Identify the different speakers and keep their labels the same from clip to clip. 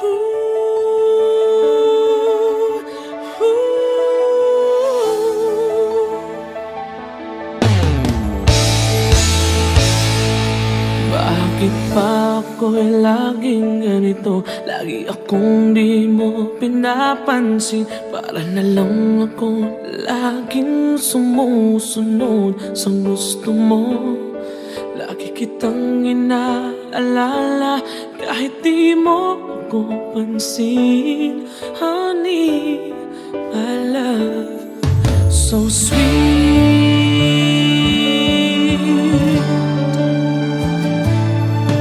Speaker 1: Bakit pa ako'y laging ganito? Lagi akong di mo pinapansin. Para na lang ako laging sumusunod sa gusto mo. Lagi kitang inaalala kahit di mo ako pansin. Honey, my love, so sweet.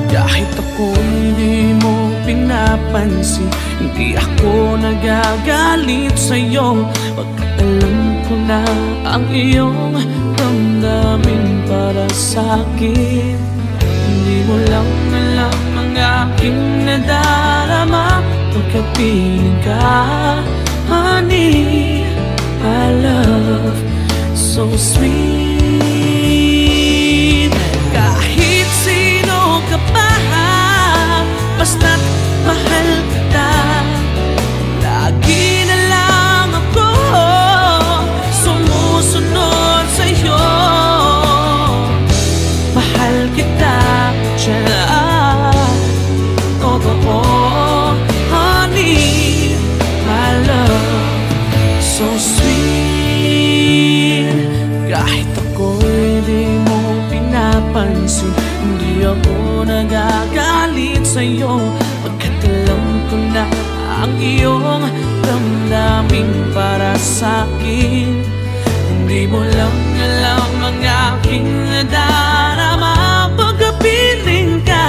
Speaker 1: Kahit ako hindi mo pinapansin, hindi ako nagagalit sa'yo. Pagkat alam ko na ang iyong damdamin para sa'kin. Hindi mo lang alam ang aking nadarama pagkapiling ka. Honey, my love, so sweet. Kahit sino ka pa, basta't mahal kita. Lagi na lang ako sumusunod sa'yo. Mahal kita, tiyan, totoo. Honey, my love, so sweet. Kahit ako'y di mo pinapansin, hindi ako nagagalit sa'yo. Pagkat alam ko na ang iyong damdamin para sa'kin. Hindi mo lang alam ang aking nadarama pagkapiling ka.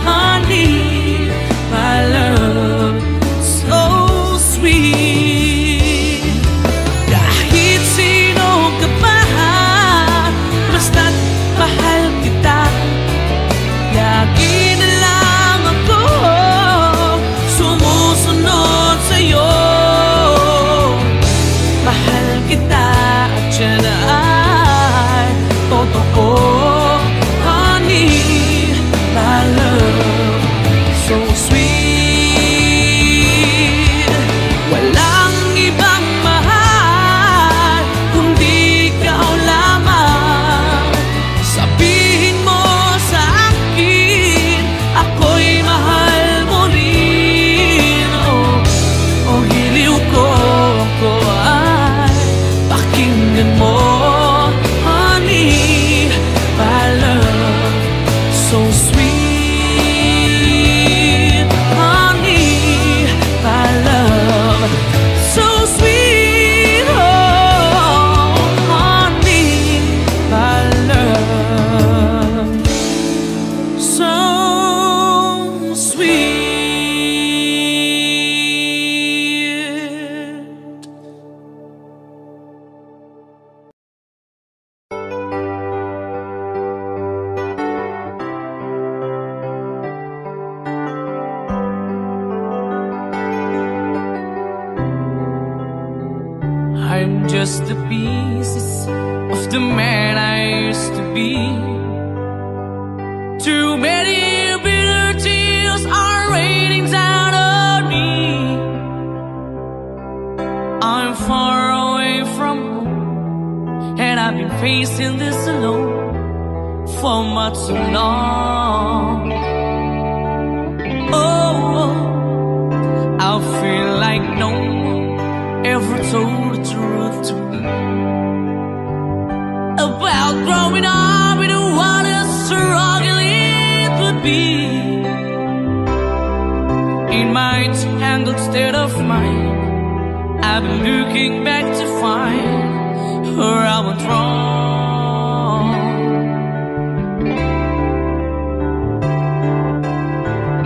Speaker 1: Honey, my love, so sweet. Kahit sino ka pa, basta't mahal kita. Lagi na lang ako sumusunod sa'yo. Mahal kita at yan ay totoo. Honey, my love, so sweet. Walang ibang mahal kundi ikaw lamang. Sabihin mo sa akin, ako'y mahal mo rin. Oh, hiliw ko, ako ay pakinggan mo. Honey, my love, so sweet. Honey, my love, so sweet. Oh, honey, my love, so sweet. I'm just the pieces of the man I used to be. Too many bitter tears are raining down on me. I'm far away from home, and I've been facing this alone for much too long. Oh, I feel like no one ever told the truth to me about growing up in what a struggle it would be. In my tangled state of mind, I've been looking back to find where I went wrong.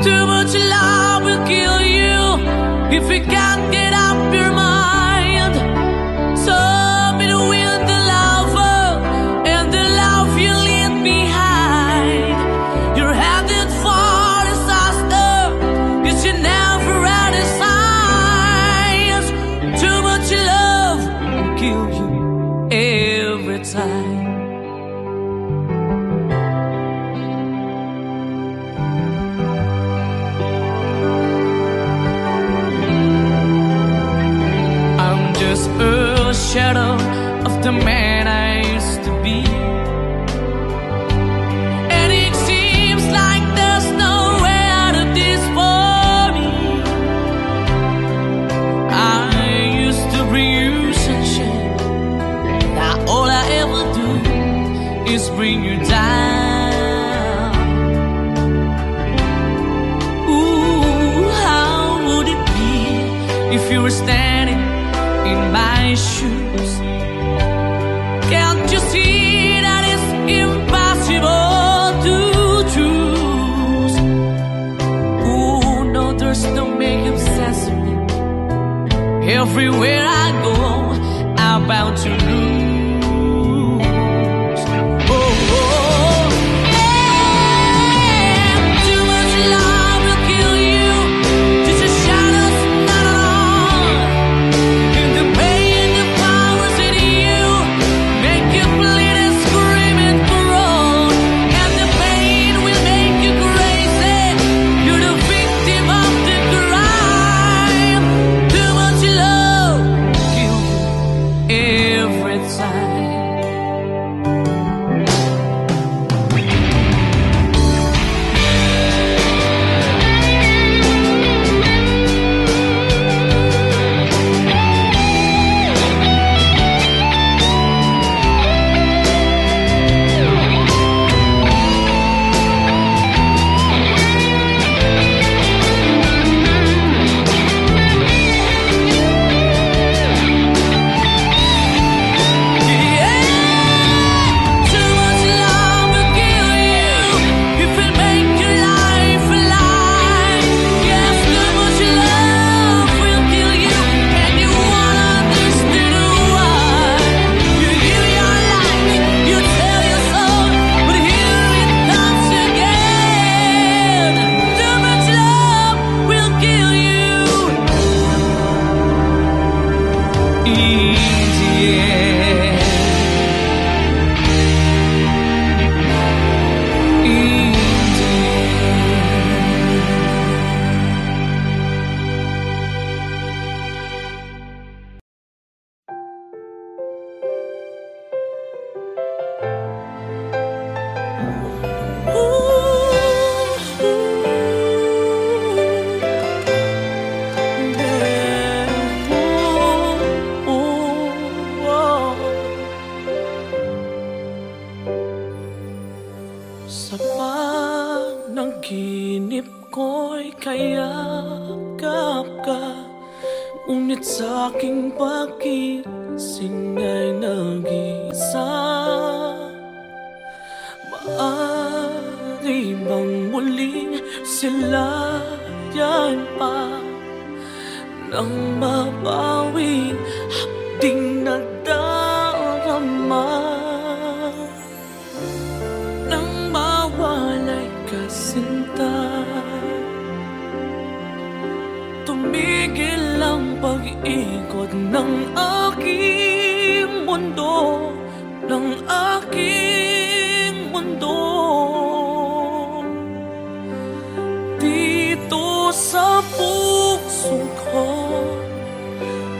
Speaker 1: Too much love will kill you if you can't get up your mind. So be with the lover and the love you leave behind. You're headed for disaster, 'cause you never had a signs. Too much love will kill you every time. the man I used to be. And it seems like there's no way out of this for me. I used to bring you sunshine. Now all I ever do is bring you down. Ooh, how would it be if you were standing in my shoes? Can't you see that it's impossible to choose? Ooh, no, there's no making sense of me. Everywhere I go, I'm bound to lose.
Speaker 2: Ngunit sa aking pagising ay nag-iisa. Maaari bang muling silayan pa nang mabawing hapding nadarama? Nang mawalay ka, sinta, tumigil ang pag-ikot ng aking mundo, ng aking mundo. Dito sa puso ko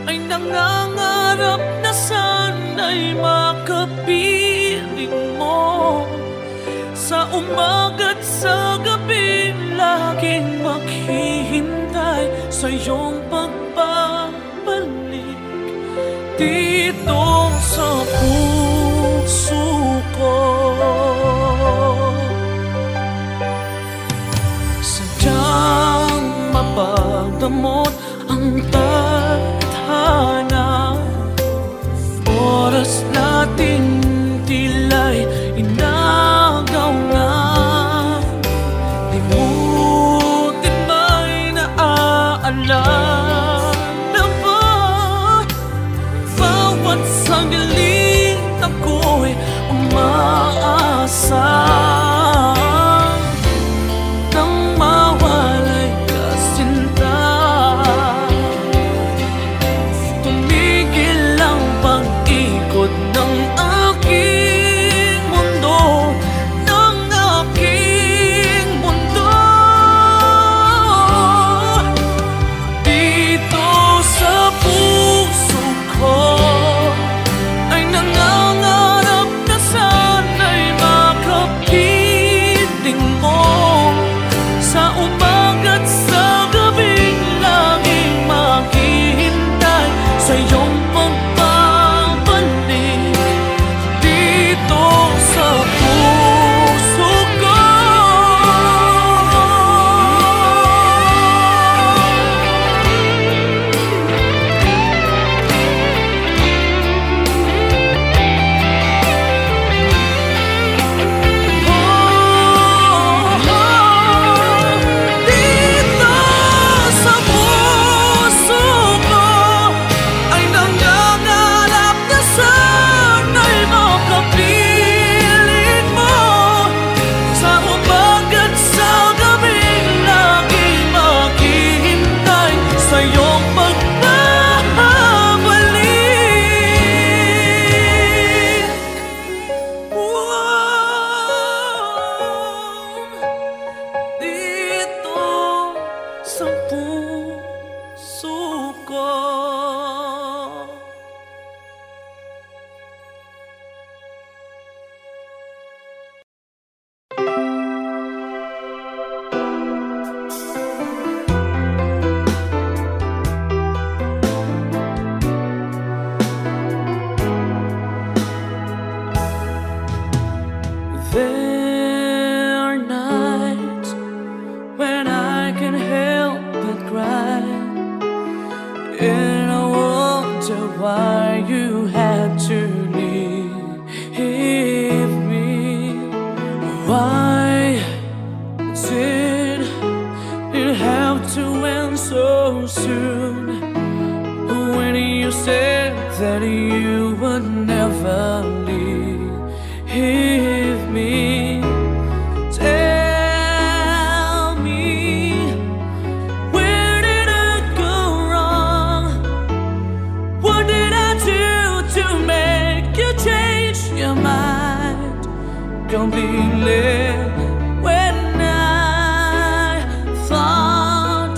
Speaker 2: ay nangangarap na sana'y makapiling mo. Sa umaga't sa gabi, laging maghihintay sa iyong pagbabalik dito sa puso ko. Sadyang mapagdamot ang tadhana, oras natin tila'y inagaw na. Limutin ba'y naaalala na ba? Bawat sandali ako'y umaasa. Nang mawalay ka, sinta, tumigil ang pag-ikot ng aking mundo, ng aking mundo. why you had to leave me. Why did it have to end so soon? When you said that you would never leave me. Tell me, where did I go wrong? What did I do to make you change your mind completely? When I thought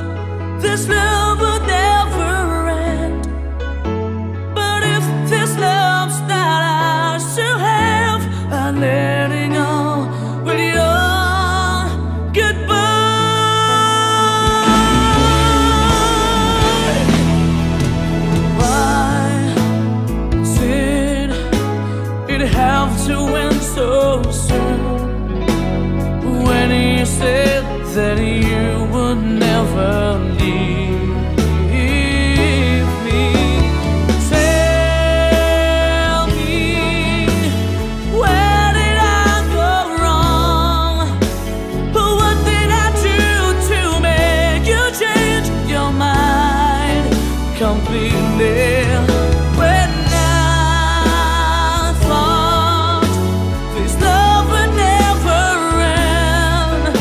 Speaker 2: this love would never end, but if this love's not ours to have, I'm letting go with your goodbye. Why did it have to end so soon? When you said that you would never leave me. Tell me, where did I go wrong? What did I do to make you change your mind completely? When I thought this love would never end,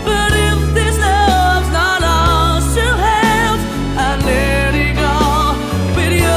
Speaker 2: but if this love's not ours to have, I let it go with your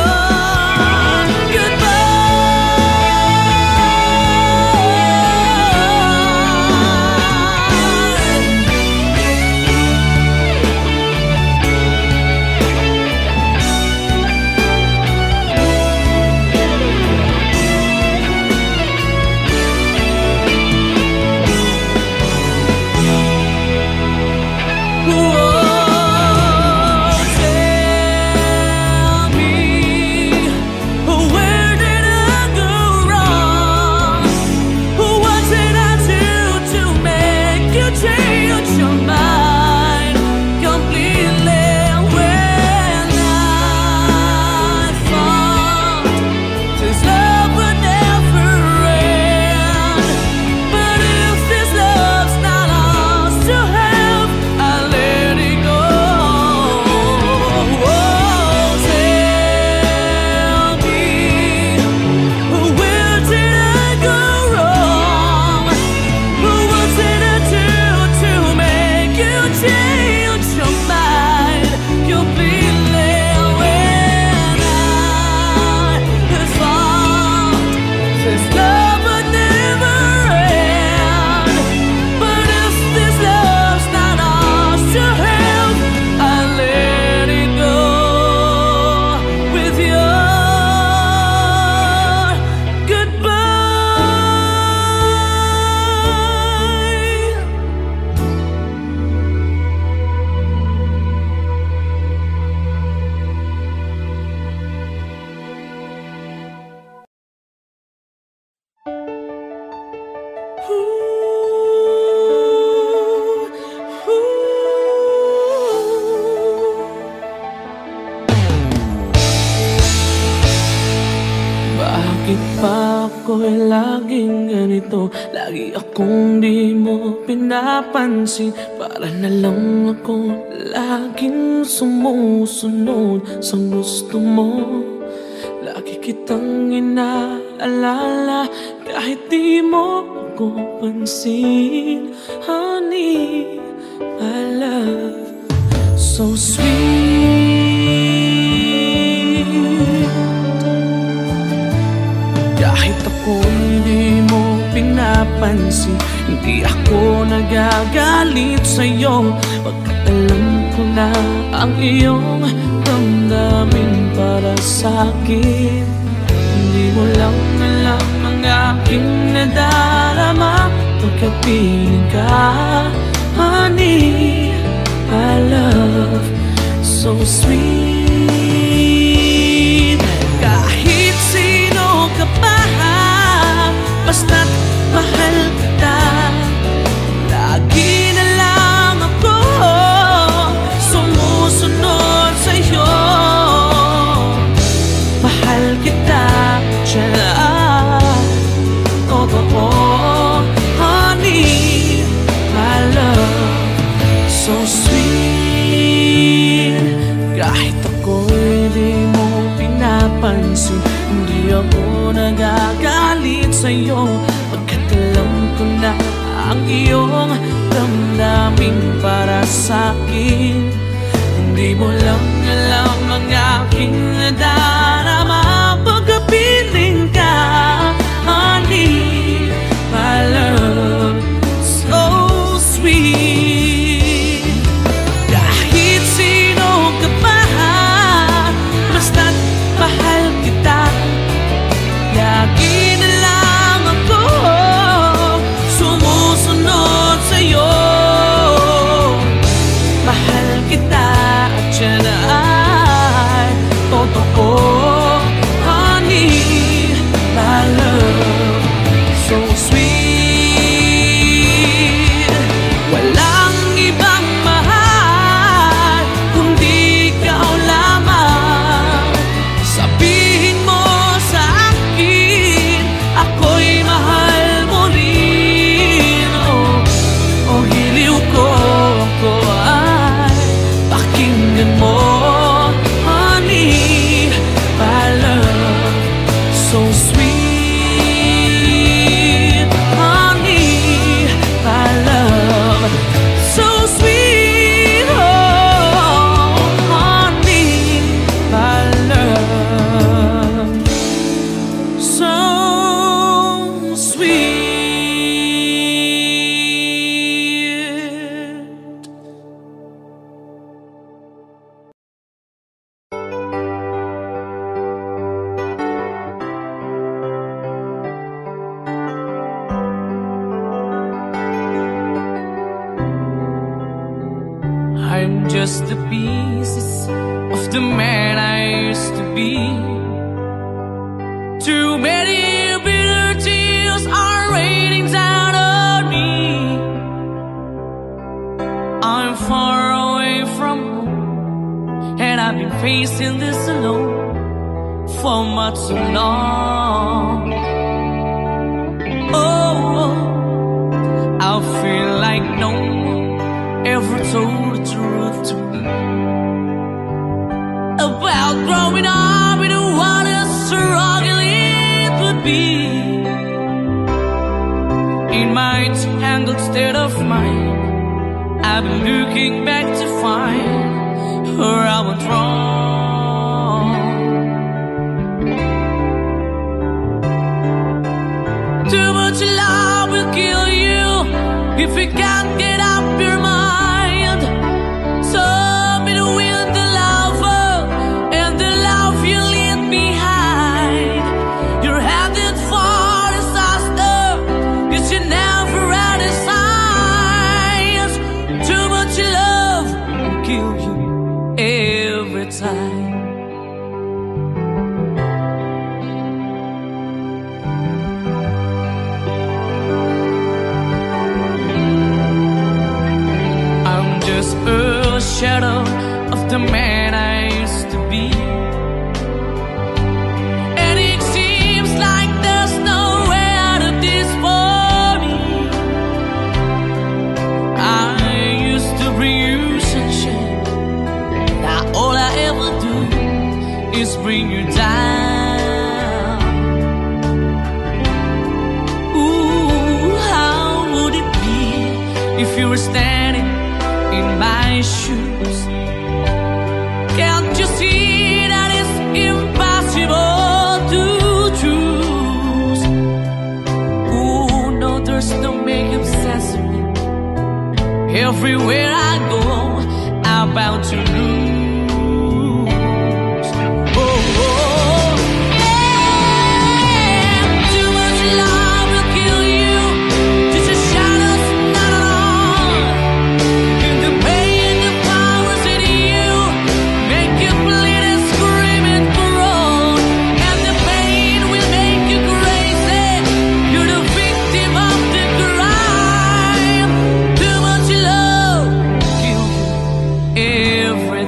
Speaker 2: bakit pa ako'y laging ganito? Lagi akong di mo pinapansin. Para na lang ako laging sumusunod sa gusto mo. Lagi kitang inaalala kahit di mo ako pansin. Honey, my love, so sweet. Kahit ako'y di mo pinapansin, hindi ako nagagalit sa'yo. Pagkat alam ko na ang iyong damdamin para sa'kin. Hindi mo lang alam ang aking nadarama pagkapiling ka. Honey, my love, so sweet. Kahit sino ka pa, basta't mahal kita. Lagi na lang ako sumusunod sa'yo. sweet. Kahit ako'y di mo pinapansin, hindi ako nagagalit sa'yo, pagkat alam ko na ang iyong damdamin para sa'kin. Hindi mo lang alam ang aking nadarama pagkapiling ka, honey, my love, so sweet. Kahit sino ka pa, basta't mahal kita, lagi na lang ako sumusunod sa'yo. Mahal kita at yan ay totoo, honey, my love, so sweet. Walang ibang mahal kundi ikaw lamang. Sabihin mo sa akin, ako'y mahal mo rin. Oh, hiliw ko, ako ay pakinggan mo, honey, my love, so sweet, honey, my love, so sweet, oh, honey, my love, so sweet. I'm just the pieces of the man I used to be. Too many bitter tears are raining down on me. I'm far away from home, and I've been facing this alone for much too long. Oh, I feel like no one ever told the truth to me about growing up in what a struggle it would be. In my tangled state of mind, I've been looking back to find where I went wrong. Too much love will kill you if you can't get up your mind. So between the lover and the love you leave behind, you're headed for disaster, 'cause you never had a signs. Too much love will kill you every time. A shadow of the man I used to be, and it seems like there's no way out of this for me. I used to bring you sunshine, now all I ever do is bring you down. Ooh, how would it be if you were standing in my shoes? Can't you see that it's impossible to choose? Ooh, no, there's no making sense of me. Everywhere I go, I'm bound to lose. Oh, oh, yeah. Too much love will kill you, just a shadows not at all. In the pain, the powers in you make you bleed and scream and groan, and the pain will make you crazy. You're the victim of the crime. Too much love will kill you every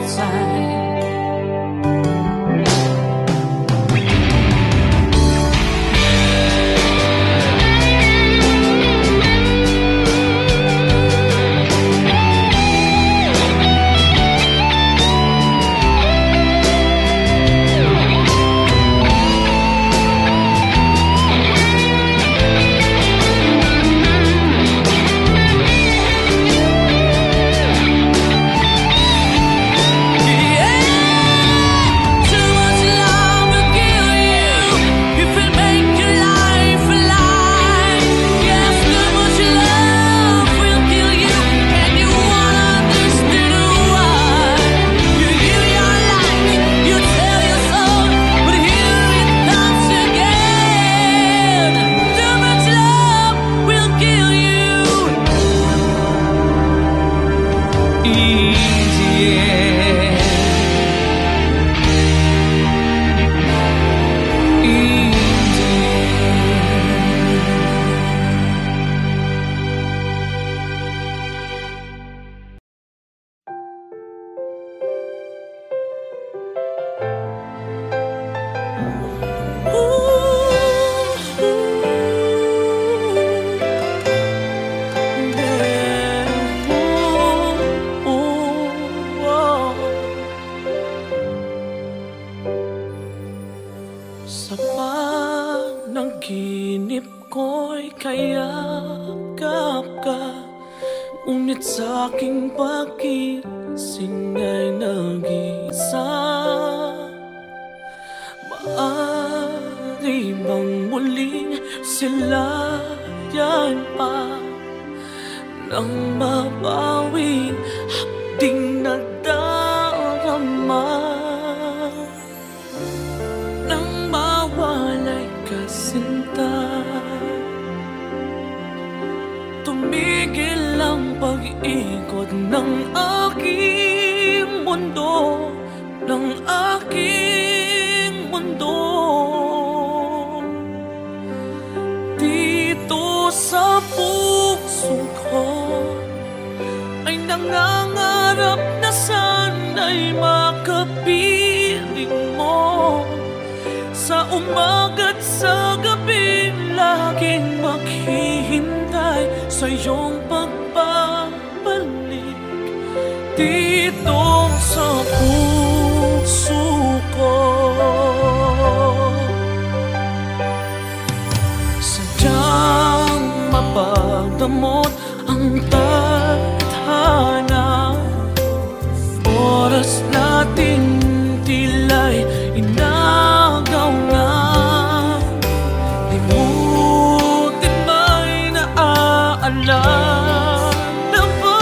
Speaker 1: Sa panaginip ko'y kayakap ka, ngunit sa'king pagising ay nag-isa. Maaari bang muling silayan pa nang mabawing hapding nadarama? Sinta, tumigil ang pag-ikot ng aking mundo, ng aking mundo. Dito sa puso ko ay nangangarap na sana'y makapiling mo. Sa umaga't sa gabi, laging maghihintay sa iyong pagbabalik dito sa puso ko. Sadyang mapagdamot ang tadhana, oras natin tila'y inagaw na. Limutin ba'y naaalala ba?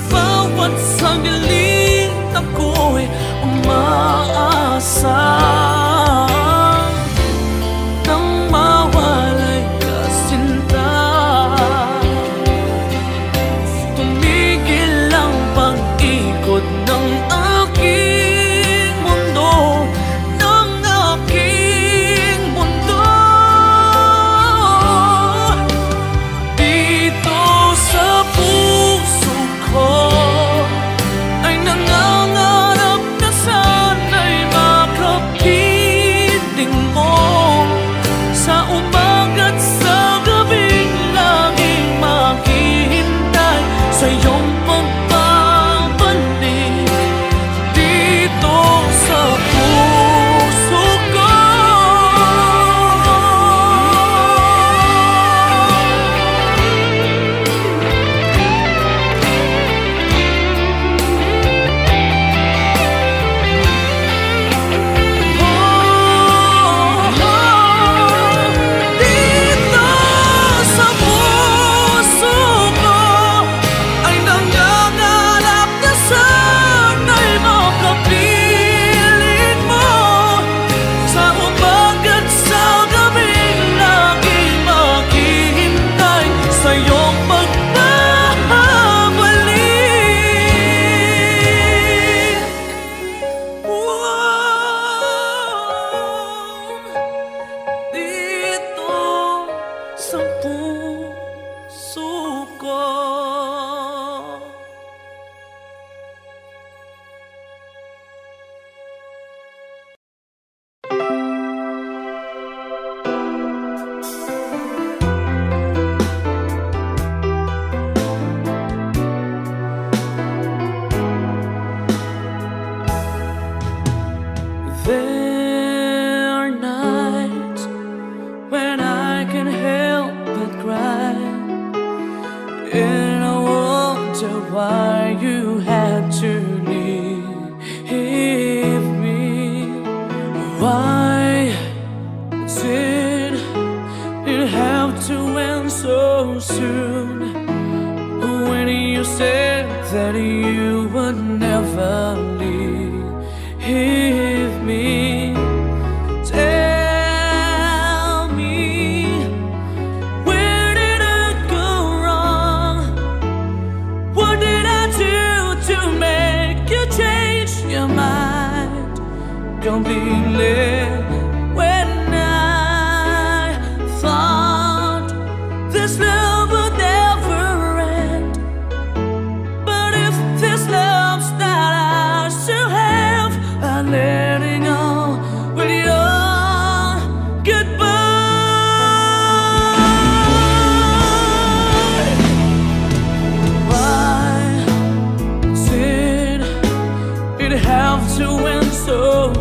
Speaker 1: Bawat sandaling ako'y umaasa nang mawalay ka, sinta. Tumigil ang pag-ikot ng aking mundo, ng aking mundo. Dito sa puso ko ay nangangarap na sana'y makapiling mo. Sa umaga't sa gabing laging maghihintay sa iyong pagbabalik dito sa puso ko. Dito sa puso ko ay nangangarap na sana'y makapiling mo. Sa umaga't sa gabing laging maghihintay sa iyong pagbabalik. Dito sa puso ko. There are nights when I can help but cry, and I wonder why you had to leave me. Why did it have to end so soon, when you said that you would never leave me? Tell me, where did I go wrong? What did I completely when I thought this love would never end. But if this love's not ours to have, I'm letting go with your goodbye. Why did it have to end so